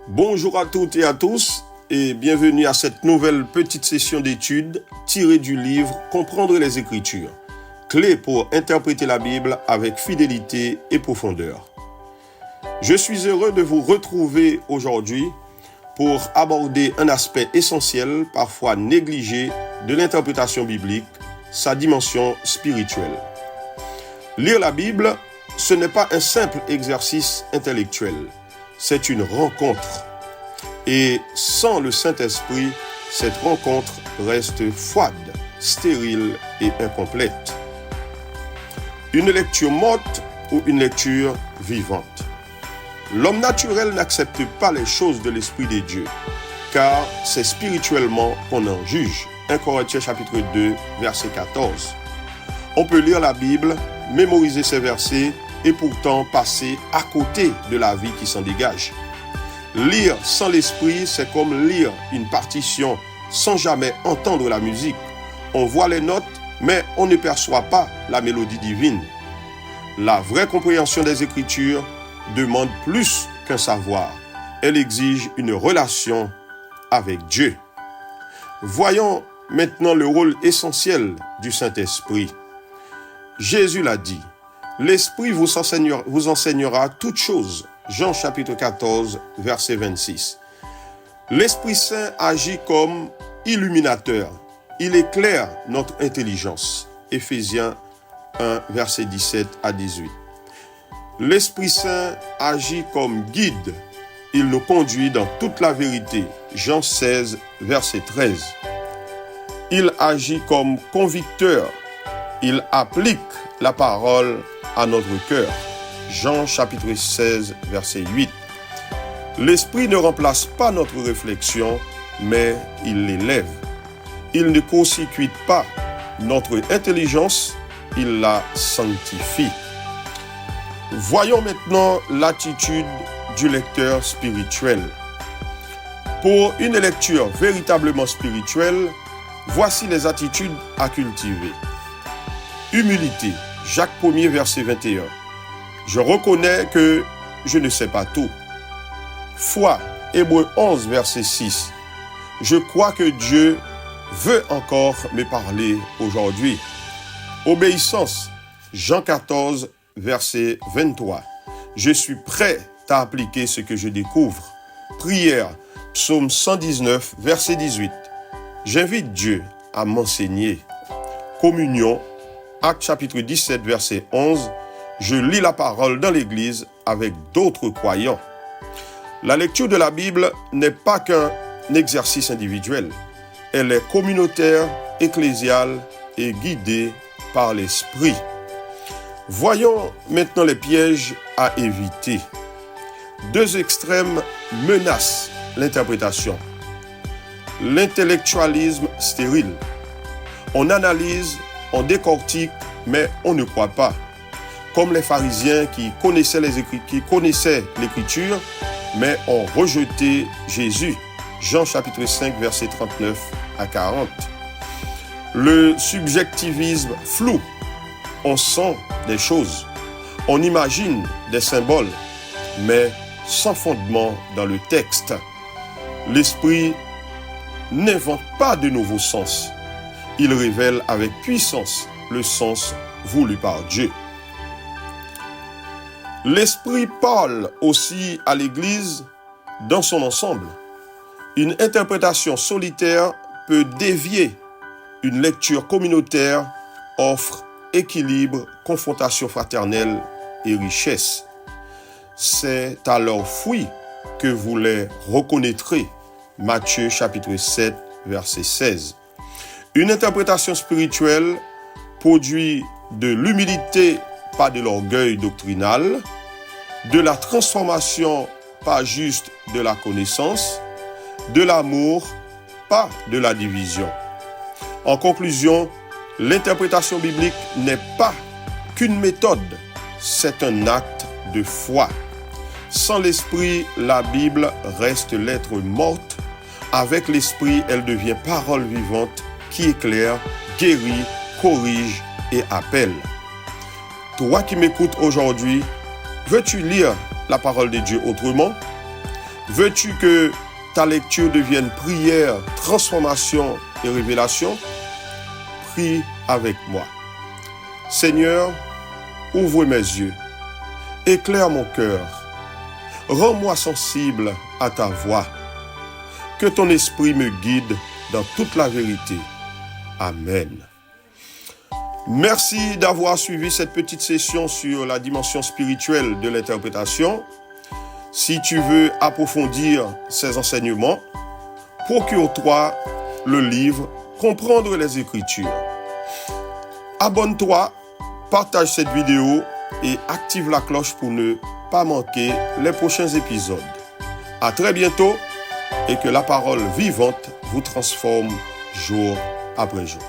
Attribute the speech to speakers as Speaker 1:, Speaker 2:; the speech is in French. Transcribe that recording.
Speaker 1: Bonjour à toutes et à tous et bienvenue à cette nouvelle petite session d'études tirée du livre Comprendre les Écritures, clé pour interpréter la Bible avec fidélité et profondeur. Je suis heureux de vous retrouver aujourd'hui pour aborder un aspect essentiel, parfois négligé, de l'interprétation biblique, sa dimension spirituelle. Lire la Bible, ce n'est pas un simple exercice intellectuel, c'est une rencontre. Et sans le Saint-Esprit, cette rencontre reste froide, stérile et incomplète. Une lecture morte ou une lecture vivante. L'homme naturel n'accepte pas les choses de l'Esprit de Dieu, car c'est spirituellement qu'on en juge. 1 Corinthiens chapitre 2, verset 14. On peut lire la Bible, mémoriser ses versets et pourtant passer à côté de la vie qui s'en dégage. Lire sans l'esprit, c'est comme lire une partition sans jamais entendre la musique. On voit les notes, mais on ne perçoit pas la mélodie divine. La vraie compréhension des Écritures demande plus qu'un savoir. Elle exige une relation avec Dieu. Voyons maintenant le rôle essentiel du Saint-Esprit. Jésus l'a dit, « L'Esprit vous enseignera toutes choses. » Jean chapitre 14, verset 26. L'Esprit Saint agit comme illuminateur. Il éclaire notre intelligence. Éphésiens 1, verset 17 à 18. L'Esprit Saint agit comme guide. Il nous conduit dans toute la vérité. Jean 16, verset 13. Il agit comme convicteur. Il applique la parole à notre cœur. Jean chapitre 16, verset 8. L'Esprit ne remplace pas notre réflexion, mais il l'élève. Il ne court-circuite pas notre intelligence, il la sanctifie. Voyons maintenant l'attitude du lecteur spirituel. Pour une lecture véritablement spirituelle, voici les attitudes à cultiver. Humilité, Jacques 1er, verset 21. Je reconnais que je ne sais pas tout. Foi, Hébreux 11, verset 6. Je crois que Dieu veut encore me parler aujourd'hui. Obéissance, Jean 14, verset 23. Je suis prêt à appliquer ce que je découvre. Prière, Psaume 119, verset 18. J'invite Dieu à m'enseigner. Communion, Actes chapitre 17, verset 11. Je lis la parole dans l'Église avec d'autres croyants. La lecture de la Bible n'est pas qu'un exercice individuel. Elle est communautaire, ecclésiale et guidée par l'Esprit. Voyons maintenant les pièges à éviter. Deux extrêmes menacent l'interprétation. L'intellectualisme stérile. On analyse, on décortique, mais on ne croit pas. Comme les pharisiens qui connaissaient l'Écriture, mais ont rejeté Jésus. Jean chapitre 5, verset 39 à 40. Le subjectivisme flou. On sent des choses, on imagine des symboles, mais sans fondement dans le texte. L'Esprit n'invente pas de nouveaux sens. Il révèle avec puissance le sens voulu par Dieu. L'Esprit parle aussi à l'Église dans son ensemble. Une interprétation solitaire peut dévier. Une lecture communautaire offre équilibre, confrontation fraternelle et richesse. C'est à leur fruit que vous les reconnaîtrez. Matthieu chapitre 7, verset 16. Une interprétation spirituelle produit de l'humilité, pas de l'orgueil doctrinal, de la transformation, pas juste de la connaissance, de l'amour, pas de la division. En conclusion, l'interprétation biblique n'est pas qu'une méthode, c'est un acte de foi. Sans l'Esprit, la Bible reste lettre morte. Avec l'Esprit, elle devient parole vivante qui éclaire, guérit, corrige et appelle. Toi qui m'écoutes aujourd'hui, veux-tu lire la parole de Dieu autrement? Veux-tu que ta lecture devienne prière, transformation et révélation? Prie avec moi. Seigneur, ouvre mes yeux, éclaire mon cœur, rends-moi sensible à ta voix, que ton esprit me guide dans toute la vérité. Amen. Merci d'avoir suivi cette petite session sur la dimension spirituelle de l'interprétation. Si tu veux approfondir ces enseignements, procure-toi le livre « Comprendre les Écritures ». Abonne-toi, partage cette vidéo et active la cloche pour ne pas manquer les prochains épisodes. À très bientôt et que la parole vivante vous transforme jour après jour.